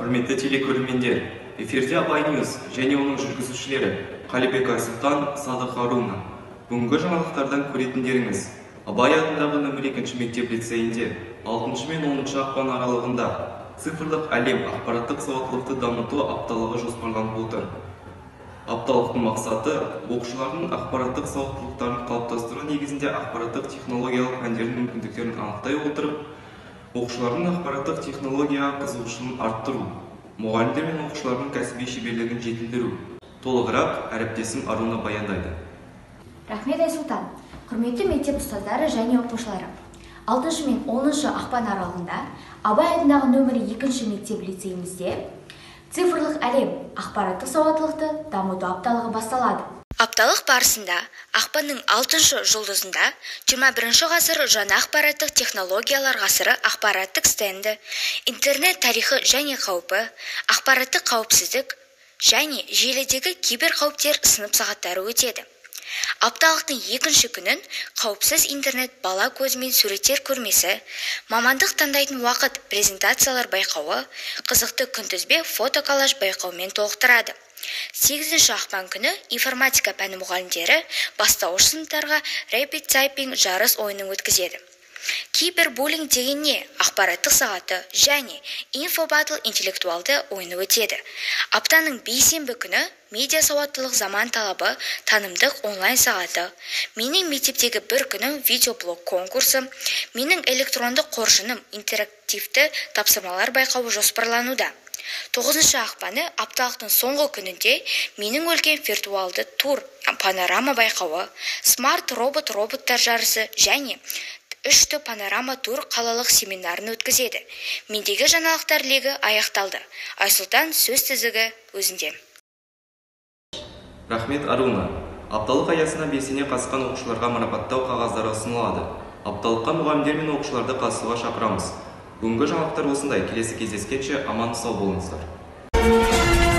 Құрметті телекөрермендер, эфирде Абай Ньюс және оның жүргізушілері Қалибек Айсұлтан, Садық Аруна. Бүгінгі жаңалықтардан көретіндеріңіз Абай атындағы нөмір 2 мектеп лицейінде 6 мен 10 ақпан аралығында цифрлық әлем ақпараттық сауаттылықты дамыту апталығы жоспарланып отыр. Апталықтың мақсаты оқушылардың ақпараттық сауаттылықтарын қалыптастыру негізінде ақпараттық технологиялық пәндердің мүмкіндіктерін анықтай отырып, оқушылардың ақпараттық технологияға қызығушылығын арттыру, мұғалімдер мен оқушылардың кәсіби шеберлігін жетілдіру. Толығырақ әріптесім Аруна баяндайды. Рахмет Айсұлтан. Құрметті мектеп ұстаздары және оқушылары. 6 мен 10 ақпан аралығында Абай атындағы нөмір 2 мектеп лицейімізде цифрлық әлем ақпараттық сауаттылықты дамыту апталығы басталады. Апталық барысында ақпанның 6 жұлдызында 21 ғасыр жаңа ақпараттық технологиялар ғасыры ақпараттық стенді, интернет тарихы және қаупі, ақпараттық қауіпсіздік және желідегі кибер қауіптер сынып сағаттары өтеді. Апталықтың 2 күнін қауіпсіз интернет бала көзімен суреттер көрмесі, мамандық таңдайтын уақыт презентациялар байқауы, қызықты күнтізбе фотоколлаж байқаумен толықтырады. 8 ақпан күні информатика пәні мұғалімдері бастауыш сыныптарға Rapid Typing жарыс ойынын өткізеді. Кибербуллинг деген не? Ақпараттық сағаты және инфобатл интеллектуалды ойыны өтеді. Аптаның бейсенбі күні медиа сауаттылық заман талабы танымдық онлайн сағаты, менің мектептегі бір күнім видеоблог конкурсы, менің электрондық қоржыным интерактивті тапсырмалар байқауы жоспарлануда. 9 ақпаны апталықтың соңғы күнінде менің өлген виртуалды тур панорама байқауы, смарт роботтар жарысы және 3 панорама тур қалалық семинарын өткізеді. Мендегі жаңалықтар легі аяқталды. Айсұлтан, сөз тізігі өзінде. Рахмет Аруна. Апталық аясына белсене қатысқан оқушыларға марапаттау қағаздары ұсынылады. Апталыққа мұғалімдер мен оқушыларды қатысуға шақырамыз. Бүгінгі жаңалықтар осындай. Келесі кездескенше аман сау болыңыздар.